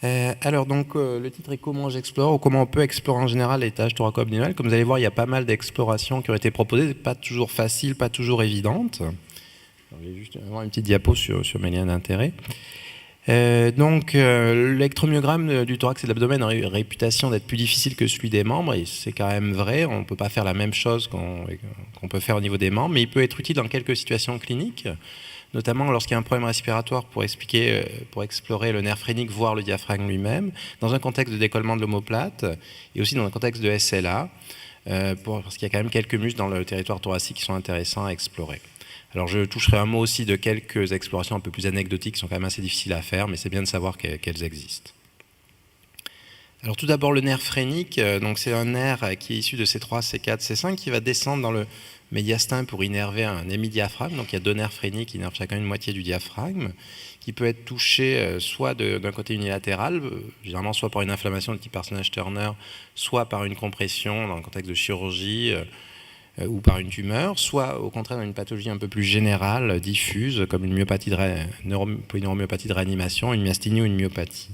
Alors donc le titre est Comment j'explore ou comment on peut explorer en général les tâches thoraco-abdominales. Comme vous allez voir, il y a pas mal d'explorations qui ont été proposées, pas toujours faciles, pas toujours évidentes. Je vais juste avoir une petite diapo sur mes liens d'intérêt. L'électromyogramme du thorax et de l'abdomen a une réputation d'être plus difficile que celui des membres, et c'est quand même vrai, on ne peut pas faire la même chose qu'on peut faire au niveau des membres, mais il peut être utile dans quelques situations cliniques, notamment lorsqu'il y a un problème respiratoire pour explorer le nerf phrénique, voire le diaphragme lui-même, dans un contexte de décollement de l'omoplate, et aussi dans un contexte de SLA, parce qu'il y a quand même quelques muscles dans le territoire thoracique qui sont intéressants à explorer. Alors je toucherai un mot aussi de quelques explorations un peu plus anecdotiques qui sont quand même assez difficiles à faire, mais c'est bien de savoir qu'elles existent. Alors tout d'abord le nerf phrénique, donc c'est un nerf qui est issu de C3, C4, C5 qui va descendre dans le médiastin pour innerver un hémidiaphragme. Donc il y a deux nerfs phréniques qui innervent chacun une moitié du diaphragme, qui peut être touché soit d'un côté unilatéral, généralement soit par une inflammation de type Parsonage-Turner, soit par une compression dans le contexte de chirurgie, ou par une tumeur, soit au contraire dans une pathologie un peu plus générale, diffuse, comme une polyneuромyopathie de réanimation, une myasthénie ou une myopathie.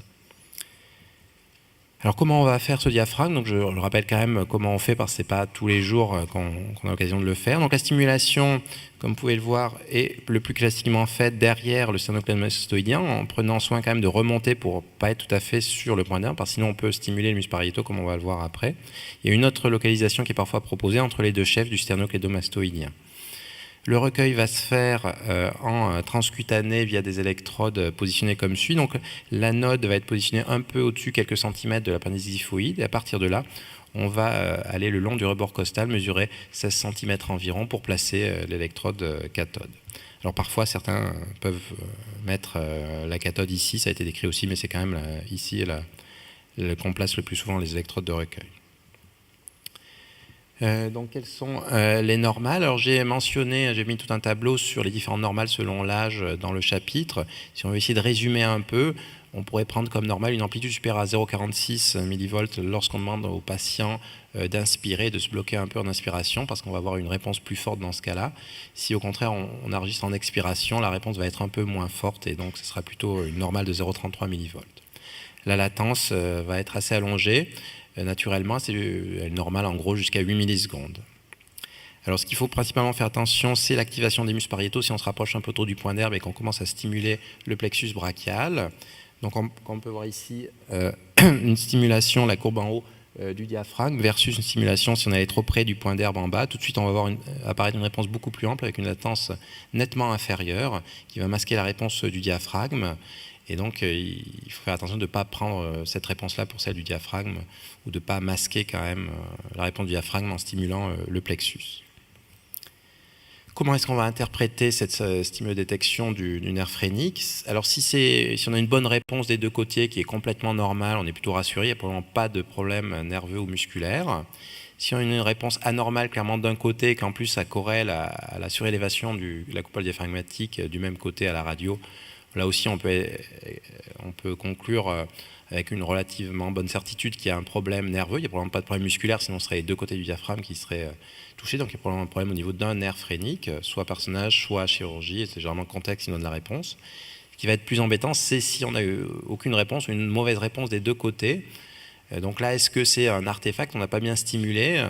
Alors comment on va faire ce diaphragme? Donc je le rappelle quand même comment on fait, parce que ce n'est pas tous les jours qu'on a l'occasion de le faire. Donc la stimulation, comme vous pouvez le voir, est le plus classiquement faite derrière le sternocleidomastoïdien, en prenant soin quand même de remonter pour ne pas être tout à fait sur le point d'arme, parce que sinon on peut stimuler le muscle pariétal, comme on va le voir après. Il y a une autre localisation qui est parfois proposée entre les deux chefs du sternocleidomastoïdien. Le recueil va se faire en transcutané via des électrodes positionnées comme suit. Donc l'anode va être positionnée un peu au-dessus, quelques centimètres de l'appendice xiphoïde. Et à partir de là, on va aller le long du rebord costal, mesurer 16 cm environ pour placer l'électrode cathode. Alors parfois, certains peuvent mettre la cathode ici, ça a été décrit aussi, mais c'est quand même ici qu'on place le plus souvent les électrodes de recueil. Donc quelles sont les normales? Alors j'ai mis tout un tableau sur les différentes normales selon l'âge dans le chapitre. Si on veut essayer de résumer un peu, on pourrait prendre comme normale une amplitude supérieure à 0,46 mV lorsqu'on demande aux patients d'inspirer, de se bloquer un peu en inspiration, parce qu'on va avoir une réponse plus forte dans ce cas-là. Si au contraire on enregistre en expiration, la réponse va être un peu moins forte, et donc ce sera plutôt une normale de 0,33 mV. La latence va être assez allongée. Naturellement, c'est normal en gros jusqu'à 8 millisecondes. Alors ce qu'il faut principalement faire attention, c'est l'activation des muscles pariétaux. Si on se rapproche un peu trop du point d'herbe et qu'on commence à stimuler le plexus brachial, donc comme on peut voir ici, une stimulation, la courbe en haut du diaphragme, versus une stimulation si on allait trop près du point d'herbe en bas. Tout de suite, on va voir apparaître une réponse beaucoup plus ample avec une latence nettement inférieure qui va masquer la réponse du diaphragme. Et donc, il faut faire attention de ne pas prendre cette réponse-là pour celle du diaphragme, ou de ne pas masquer quand même la réponse du diaphragme en stimulant le plexus. Comment est-ce qu'on va interpréter cette stimulodétection du nerf phrénique? Alors, si on a une bonne réponse des deux côtés qui est complètement normale, on est plutôt rassuré, il n'y a probablement pas de problème nerveux ou musculaire. Si on a une réponse anormale clairement d'un côté, et qu'en plus ça corrèle à la surélévation de la coupole diaphragmatique du même côté à la radio, là aussi, on peut conclure avec une relativement bonne certitude qu'il y a un problème nerveux. Il n'y a probablement pas de problème musculaire, sinon ce serait les deux côtés du diaphragme qui seraient touchés. Donc il y a probablement un problème au niveau d'un nerf phrénique, soit Parsonage, soit chirurgie. Et c'est généralement le contexte qui donne la réponse. Ce qui va être plus embêtant, c'est si on n'a eu aucune réponse ou une mauvaise réponse des deux côtés. Donc là, est-ce que c'est un artefact qu'on n'a pas bien stimulé,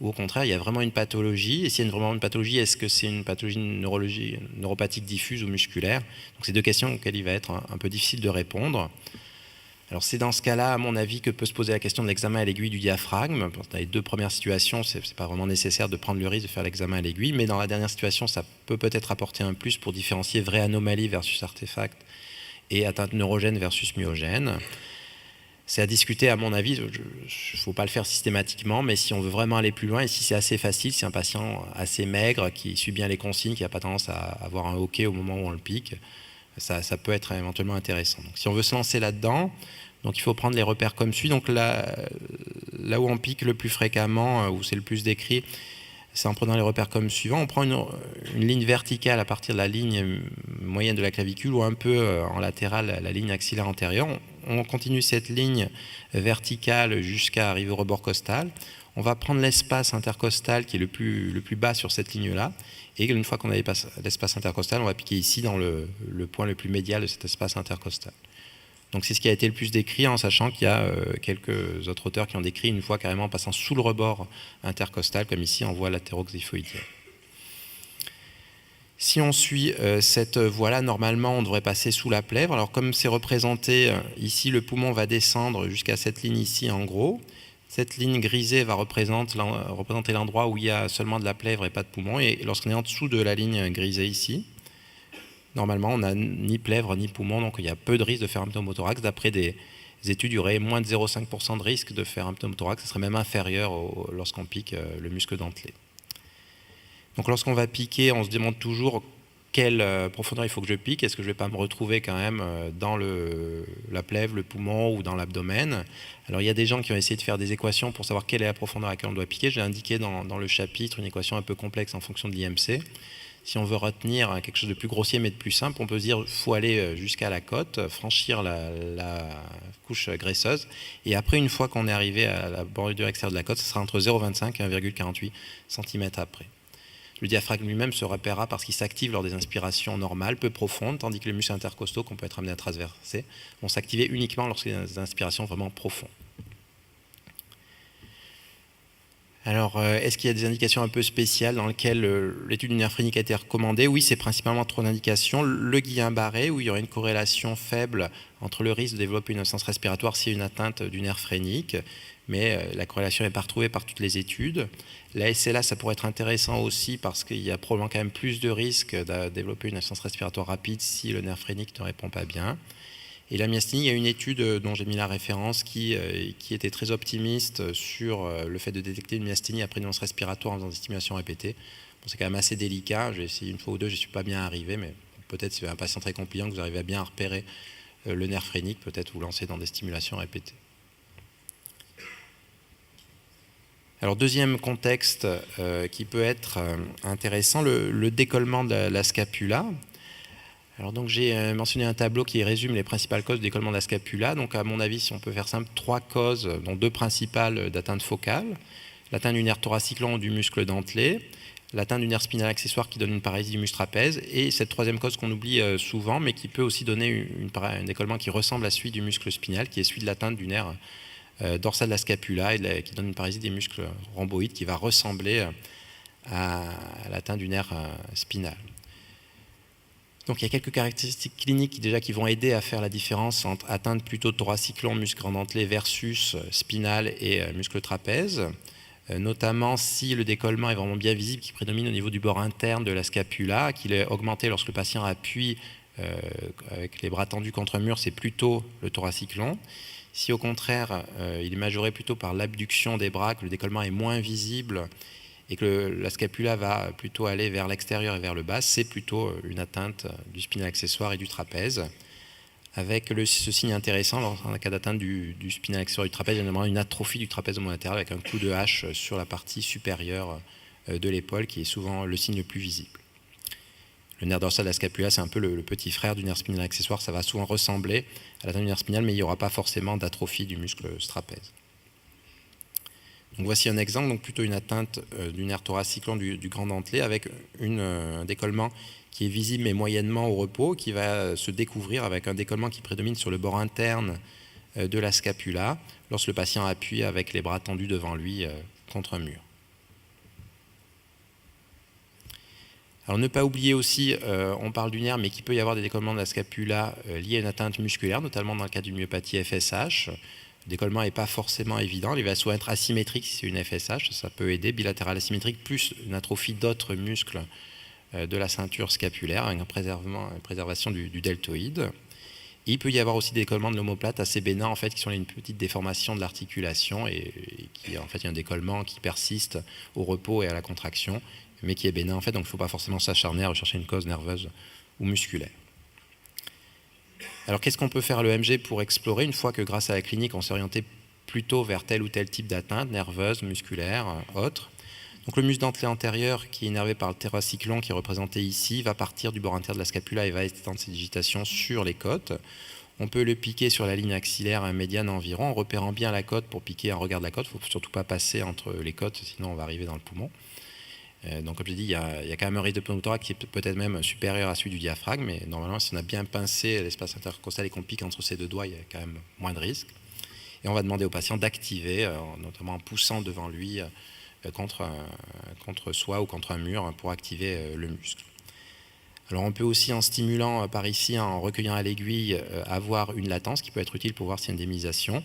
ou au contraire, il y a vraiment une pathologie? Et s'il y a vraiment une pathologie, est-ce que c'est une pathologie neuropathique diffuse ou musculaire? Donc c'est deux questions auxquelles il va être un peu difficile de répondre. Alors c'est dans ce cas-là, à mon avis, que peut se poser la question de l'examen à l'aiguille du diaphragme. Dans les deux premières situations, ce n'est pas vraiment nécessaire de prendre le risque de faire l'examen à l'aiguille, mais dans la dernière situation, ça peut peut-être apporter un plus pour différencier vraie anomalie versus artefact et atteinte neurogène versus myogène. C'est à discuter, à mon avis. Il ne faut pas le faire systématiquement, mais si on veut vraiment aller plus loin, et si c'est assez facile, si un patient assez maigre, qui suit bien les consignes, qui n'a pas tendance à avoir un hoquet au moment où on le pique, ça peut être éventuellement intéressant. Donc, si on veut se lancer là-dedans, donc il faut prendre les repères comme suit. Donc là où on pique le plus fréquemment, où c'est le plus décrit, c'est en prenant les repères comme suivant. On prend une ligne verticale à partir de la ligne moyenne de la clavicule, ou un peu en latéral la ligne axillaire antérieure. On continue cette ligne verticale jusqu'à arriver au rebord costal. On va prendre l'espace intercostal qui est le plus bas sur cette ligne-là. Et une fois qu'on a l'espace intercostal, on va piquer ici dans le point le plus médial de cet espace intercostal. Donc c'est ce qui a été le plus décrit, en sachant qu'il y a quelques autres auteurs qui ont décrit une fois carrément en passant sous le rebord intercostal, comme ici on voit latéraux-xiphoïdien. Si on suit cette voie-là, normalement, on devrait passer sous la plèvre. Alors, comme c'est représenté ici, le poumon va descendre jusqu'à cette ligne ici, en gros. Cette ligne grisée va représenter l'endroit où il y a seulement de la plèvre et pas de poumon. Et lorsqu'on est en dessous de la ligne grisée ici, normalement, on n'a ni plèvre ni poumon, donc il y a peu de risque de faire un pneumothorax. D'après des études, il y aurait moins de 0,5% de risque de faire un pneumothorax. Ce serait même inférieur lorsqu'on pique le muscle dentelé. Donc lorsqu'on va piquer, on se demande toujours quelle profondeur il faut que je pique. Est-ce que je ne vais pas me retrouver quand même dans la plèvre, le poumon ou dans l'abdomen? Alors il y a des gens qui ont essayé de faire des équations pour savoir quelle est la profondeur à laquelle on doit piquer. J'ai indiqué dans le chapitre une équation un peu complexe en fonction de l'IMC. Si on veut retenir quelque chose de plus grossier mais de plus simple, on peut se dire qu'il faut aller jusqu'à la côte, franchir la couche graisseuse, et après, une fois qu'on est arrivé à la bordure extérieure de la côte, ce sera entre 0,25 et 1,48 cm après. Le diaphragme lui-même se repérera parce qu'il s'active lors des inspirations normales, peu profondes, tandis que les muscles intercostaux qu'on peut être amené à transverser vont s'activer uniquement lorsqu'il y a des inspirations vraiment profondes. Alors, est-ce qu'il y a des indications un peu spéciales dans lesquelles l'étude du nerf phrénique a été recommandée? Oui, c'est principalement 3 indications. Le Guillain-Barré, où il y aurait une corrélation faible entre le risque de développer une insuffisance respiratoire s'il y a une atteinte du nerf phrénique, mais la corrélation n'est pas retrouvée par toutes les études. La SLA, ça pourrait être intéressant aussi parce qu'il y a probablement quand même plus de risques de développer une insuffisance respiratoire rapide si le nerf phrénique ne répond pas bien. Et la myasthénie, il y a une étude dont j'ai mis la référence qui était très optimiste sur le fait de détecter une myasthénie après une insuffisance respiratoire en faisant des stimulations répétées. Bon, c'est quand même assez délicat, j'ai essayé une fois ou deux, je ne suis pas bien arrivé, mais peut-être si vous avez un patient très compliant que vous arrivez à bien repérer le nerf phrénique, peut-être vous lancer dans des stimulations répétées. Alors, deuxième contexte qui peut être intéressant, le décollement de la scapula. Alors donc j'ai mentionné un tableau qui résume les principales causes de décollement de la scapula. Donc à mon avis, si on peut faire simple, 3 causes, dont 2 principales d'atteinte focale. L'atteinte du nerf thoracique long ou du muscle dentelé, l'atteinte du nerf spinal accessoire qui donne une paralysie du muscle trapèze, et cette troisième cause qu'on oublie souvent, mais qui peut aussi donner un décollement qui ressemble à celui du muscle spinal, qui est celui de l'atteinte du nerf dorsal de la scapula, et qui donne une paralysie des muscles rhomboïdes qui va ressembler à l'atteinte du nerf spinal. Donc il y a quelques caractéristiques cliniques qui vont aider à faire la différence entre atteinte plutôt thoracique long, muscle grand dentelé versus spinal et muscle trapèze, notamment si le décollement est vraiment bien visible, qui prédomine au niveau du bord interne de la scapula, qu'il est augmenté lorsque le patient appuie avec les bras tendus contre le mur, c'est plutôt le thoracique long. Si au contraire il est majoré plutôt par l'abduction des bras, que le décollement est moins visible, et que la scapula va plutôt aller vers l'extérieur et vers le bas, c'est plutôt une atteinte du spinal accessoire et du trapèze. Avec ce signe intéressant, dans le cas d'atteinte du spinal accessoire et du trapèze, il y a notamment une atrophie du trapèze homolatéral avec un coup de hache sur la partie supérieure de l'épaule, qui est souvent le signe le plus visible. Le nerf dorsal de la scapula, c'est un peu le petit frère du nerf spinal accessoire, ça va souvent ressembler à l'atteinte du nerf spinal, mais il n'y aura pas forcément d'atrophie du muscle trapèze. Donc voici un exemple, donc plutôt une atteinte du nerf thoracique long du grand dentelé avec un décollement qui est visible mais moyennement au repos, qui va se découvrir avec un décollement qui prédomine sur le bord interne de la scapula lorsque le patient appuie avec les bras tendus devant lui contre un mur. Alors ne pas oublier aussi, on parle du nerf, mais qu'il peut y avoir des décollements de la scapula liés à une atteinte musculaire, notamment dans le cas d'une myopathie FSH. Le décollement n'est pas forcément évident, il va soit être asymétrique si c'est une FSH, ça peut aider, bilatéral asymétrique, plus une atrophie d'autres muscles de la ceinture scapulaire, avec une préservation du deltoïde. Et il peut y avoir aussi des décollements de l'omoplate assez bénins, en fait, qui sont une petite déformation de l'articulation, et qui, en fait, il y a un décollement qui persiste au repos et à la contraction, mais qui est bénin, en fait, donc il ne faut pas forcément s'acharner à rechercher une cause nerveuse ou musculaire. Alors qu'est-ce qu'on peut faire à l'EMG pour explorer, une fois que grâce à la clinique on s'est orienté plutôt vers tel ou tel type d'atteinte, nerveuse, musculaire, autre. Donc le muscle dentelé antérieur qui est innervé par le thoracique long qui est représenté ici va partir du bord interne de la scapula et va étendre ses digitations sur les côtes. On peut le piquer sur la ligne axillaire médiane environ en repérant bien la côte pour piquer un regard de la côte. Il ne faut surtout pas passer entre les côtes, sinon on va arriver dans le poumon. Donc comme je dis, il y a quand même un risque de pneumothorax qui est peut-être même supérieur à celui du diaphragme, mais normalement, si on a bien pincé l'espace intercostal et qu'on pique entre ces deux doigts, il y a quand même moins de risque. Et on va demander au patient d'activer, notamment en poussant devant lui contre soi ou contre un mur pour activer le muscle. Alors on peut aussi, en stimulant par ici, en recueillant à l'aiguille, avoir une latence qui peut être utile pour voir s'il y a une démyélisation.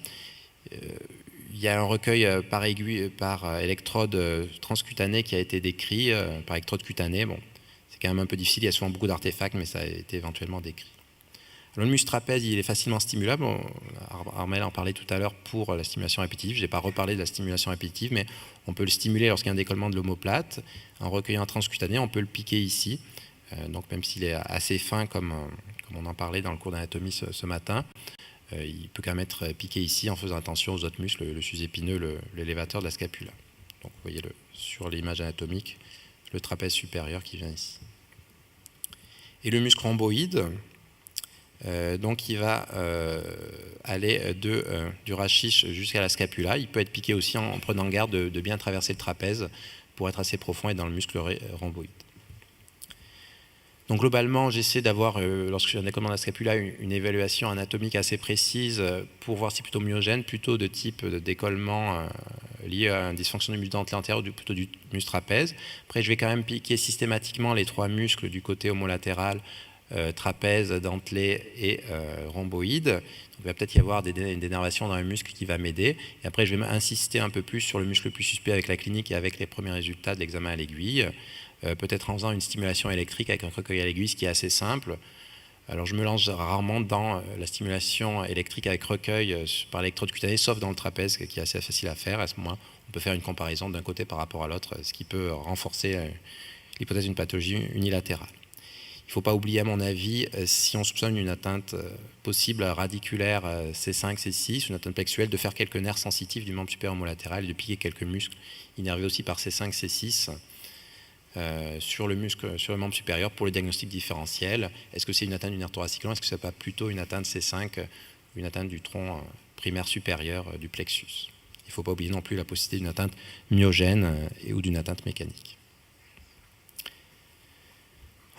Il y a un recueil par aiguille, par électrode transcutanée qui a été décrit, par électrode cutanée. Bon, c'est quand même un peu difficile, il y a souvent beaucoup d'artefacts, mais ça a été éventuellement décrit. Alors, le muscle trapèze, il est facilement stimulable. Armel en parlait tout à l'heure pour la stimulation répétitive. Je n'ai pas reparlé de la stimulation répétitive, mais on peut le stimuler lorsqu'il y a un décollement de l'omoplate. En recueillant un transcutané, on peut le piquer ici. Donc même s'il est assez fin, comme on en parlait dans le cours d'anatomie ce matin, il peut quand même être piqué ici en faisant attention aux autres muscles, le sus-épineux, l'élévateur de la scapula. Donc vous voyez sur l'image anatomique, le trapèze supérieur qui vient ici. Et le muscle rhomboïde, donc il va aller du rachis jusqu'à la scapula. Il peut être piqué aussi en prenant garde de bien traverser le trapèze pour être assez profond et dans le muscle rhomboïde. Donc globalement, j'essaie d'avoir, lorsque j'ai un décollement de la scapula, une évaluation anatomique assez précise pour voir si c'est plutôt myogène, plutôt de type de décollement lié à un dysfonction du muscle dentelé antérieur ou plutôt du muscle trapèze. Après, je vais quand même piquer systématiquement les trois muscles du côté homolatéral, trapèze, dentelé et rhomboïde. Donc, il va peut-être y avoir une dénervation dans un muscle qui va m'aider. Et après, je vais insister un peu plus sur le muscle le plus suspect avec la clinique et avec les premiers résultats de l'examen à l'aiguille. Peut-être en faisant une stimulation électrique avec un recueil à l'aiguille, ce qui est assez simple. Alors je me lance rarement dans la stimulation électrique avec recueil par électrode cutanée, sauf dans le trapèze, qui est assez facile à faire. À ce moment, on peut faire une comparaison d'un côté par rapport à l'autre, ce qui peut renforcer l'hypothèse d'une pathologie unilatérale. Il ne faut pas oublier, à mon avis, si on soupçonne une atteinte possible radiculaire C5, C6, une atteinte plexuelle, de faire quelques nerfs sensitifs du membre supérieur homolatéral et de piquer quelques muscles innervés aussi par C5, C6. Sur le membre supérieur pour le diagnostic différentiel. Est-ce que c'est une atteinte du nerf thoracique long? Est-ce que ce n'est pas plutôt une atteinte C5, une atteinte du tronc primaire supérieur du plexus? Il ne faut pas oublier non plus la possibilité d'une atteinte myogène ou d'une atteinte mécanique.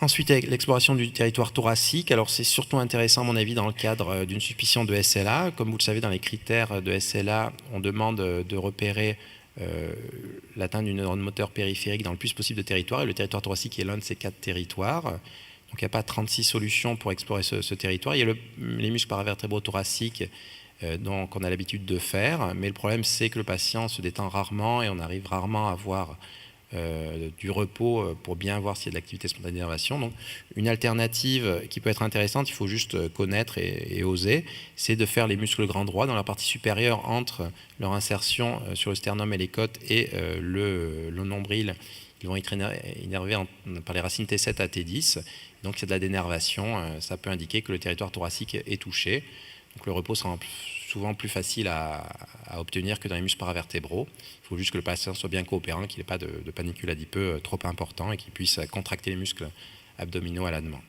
Ensuite, l'exploration du territoire thoracique. Alors, c'est surtout intéressant, à mon avis, dans le cadre d'une suspicion de SLA. Comme vous le savez, dans les critères de SLA, on demande de repérer l'atteinte d'une neurone moteur périphérique dans le plus possible de territoires, et le territoire thoracique est l'un de ces 4 territoires. Donc il n'y a pas 36 solutions pour explorer ce territoire. Il y a les muscles paravertébraux thoraciques qu'on a l'habitude de faire, mais le problème c'est que le patient se détend rarement et on arrive rarement à avoir du repos pour bien voir s'il y a de l'activité spontanée d'innervation. Donc une alternative qui peut être intéressante, il faut juste connaître et oser, c'est de faire les muscles grand droit dans la partie supérieure entre leur insertion sur le sternum et les côtes et le nombril. Ils vont être innervés par les racines T7 à T10. Donc il y a de la dénervation, ça peut indiquer que le territoire thoracique est touché. Donc le repos sera souvent plus facile à obtenir que dans les muscles paravertébraux. Il faut juste que le patient soit bien coopérant, qu'il n'ait pas de panicule adipeux trop important et qu'il puisse contracter les muscles abdominaux à la demande.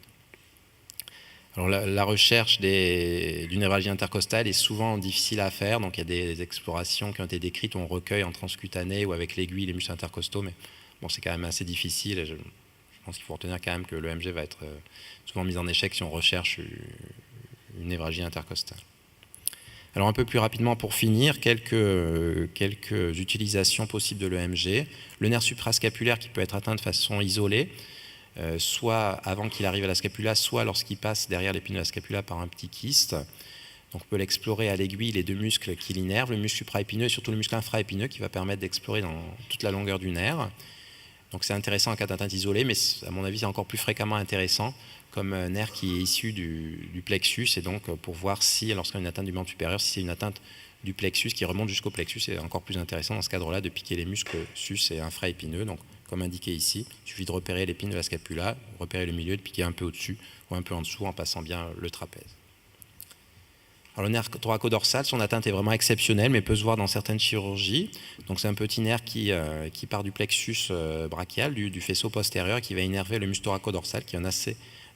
Alors la recherche d'une névralgie intercostale est souvent difficile à faire, donc il y a des explorations qui ont été décrites où on recueille en transcutané ou avec l'aiguille les muscles intercostaux, mais bon, c'est quand même assez difficile et je pense qu'il faut retenir quand même que l'EMG va être souvent mis en échec si on recherche une névralgie intercostale. Alors un peu plus rapidement pour finir, quelques utilisations possibles de l'EMG. Le nerf suprascapulaire qui peut être atteint de façon isolée, soit avant qu'il arrive à la scapula, soit lorsqu'il passe derrière l'épine de la scapula par un petit kyste. Donc on peut l'explorer à l'aiguille, les deux muscles qui l'innervent, le muscle supraépineux et surtout le muscle infraépineux qui va permettre d'explorer dans toute la longueur du nerf. Donc c'est intéressant en cas d'atteinte isolée, mais à mon avis c'est encore plus fréquemment intéressant comme nerf qui est issu du plexus, et donc pour voir si, lorsqu'il y a une atteinte du membre supérieur, si c'est une atteinte du plexus qui remonte jusqu'au plexus, c'est encore plus intéressant dans ce cadre-là de piquer les muscles sus et infraépineux. Donc comme indiqué ici, il suffit de repérer l'épine de la scapula, repérer le milieu, de piquer un peu au-dessus ou un peu en dessous en passant bien le trapèze. Alors le nerf thoraco-dorsal, son atteinte est vraiment exceptionnelle, mais peut se voir dans certaines chirurgies. Donc c'est un petit nerf qui part du plexus brachial, du faisceau postérieur, qui va innerver le muscle thoraco-dorsal, qui est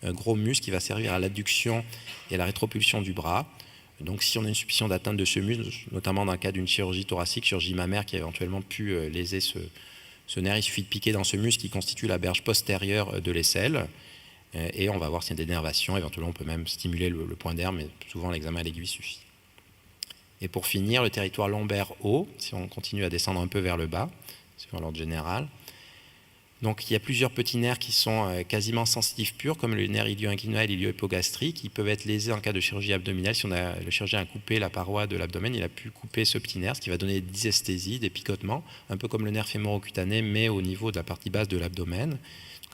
un gros muscle qui va servir à l'adduction et à la rétropulsion du bras. Donc si on a une suspicion d'atteinte de ce muscle, notamment dans le cas d'une chirurgie thoracique, chirurgie mammaire qui a éventuellement pu léser Ce nerf, il suffit de piquer dans ce muscle qui constitue la berge postérieure de l'aisselle et on va voir s'il y a des nervations. Éventuellement, on peut même stimuler le point d'air, mais souvent l'examen à l'aiguille suffit. Et pour finir, le territoire lombaire haut, si on continue à descendre un peu vers le bas, sur l'ordre général. Donc il y a plusieurs petits nerfs qui sont quasiment sensitifs purs, comme le nerf ilio-inguinal et ilio-hypogastrique, qui peuvent être lésés en cas de chirurgie abdominale. Si le chirurgien a coupé la paroi de l'abdomen, il a pu couper ce petit nerf, ce qui va donner des dysesthésies, des picotements, un peu comme le nerf fémoro-cutané, mais au niveau de la partie basse de l'abdomen.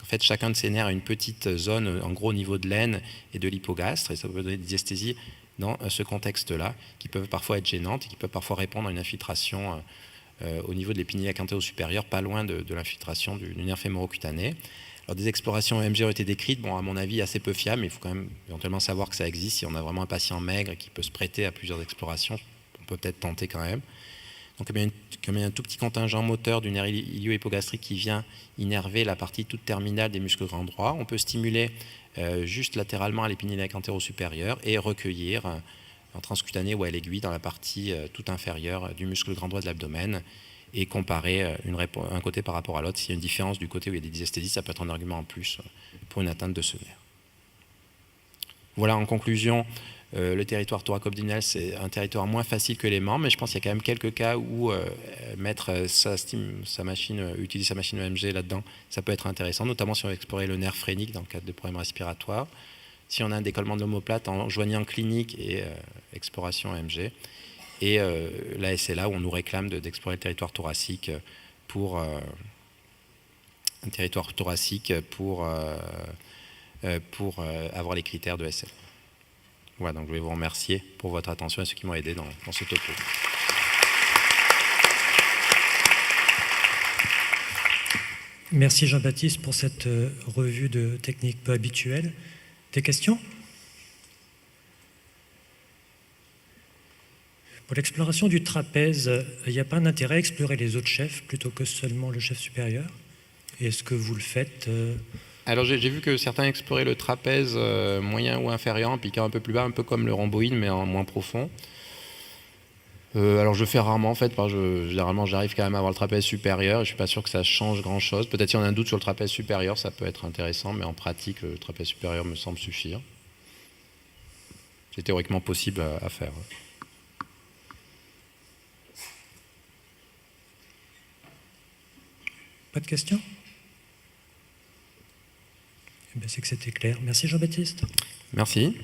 En fait, chacun de ces nerfs a une petite zone, en gros au niveau de l'aine et de l'hypogastre, et ça peut donner des dysesthésies dans ce contexte-là, qui peuvent parfois être gênantes et qui peuvent parfois répondre à une infiltration au niveau de l'épinillecte antéro-supérieur, pas loin de l'infiltration du nerf fémoro-cutané. Alors, des explorations EMG ont été décrites, bon, à mon avis assez peu fiables, mais il faut quand même éventuellement savoir que ça existe. Si on a vraiment un patient maigre qui peut se prêter à plusieurs explorations, on peut peut-être tenter quand même. Donc, comme il y a un tout petit contingent moteur du nerf ilio-hypogastrique qui vient innerver la partie toute terminale des muscles grand droit, on peut stimuler juste latéralement à l'épinillecte antéro-supérieur et recueillir en transcutané ou à l'aiguille dans la partie toute inférieure du muscle grand droit de l'abdomen et comparer un côté par rapport à l'autre. S'il y a une différence du côté où il y a des dysesthésies, ça peut être un argument en plus pour une atteinte de ce nerf. Voilà, en conclusion, le territoire thoraco-abdominal, c'est un territoire moins facile que les membres, mais je pense qu'il y a quand même quelques cas où utiliser sa machine EMG là-dedans, ça peut être intéressant, notamment si on veut explorer le nerf phrénique dans le cadre de problèmes respiratoires. Si on a un décollement de l'omoplate en joignant clinique et exploration EMG, et la SLA où on nous réclame d'explorer le territoire thoracique pour avoir les critères de SLA. Voilà, donc je vais vous remercier pour votre attention et ceux qui m'ont aidé dans ce topo. Merci Jean-Baptiste pour cette revue de techniques peu habituelles. Des questions ? Pour l'exploration du trapèze, il n'y a pas un intérêt à explorer les autres chefs plutôt que seulement le chef supérieur? Est-ce que vous le faites Alors j'ai vu que certains exploraient le trapèze moyen ou inférieur en piquant un peu plus bas, un peu comme le rhomboïde mais en moins profond. Alors je fais rarement en fait, parce que généralement j'arrive quand même à avoir le trapèze supérieur, je ne suis pas sûr que ça change grand chose. Peut-être si on a un doute sur le trapèze supérieur, ça peut être intéressant, mais en pratique le trapèze supérieur me semble suffire. C'est théoriquement possible à faire. Pas de questions? Eh bien, c'est que c'était clair. Merci Jean-Baptiste. Merci.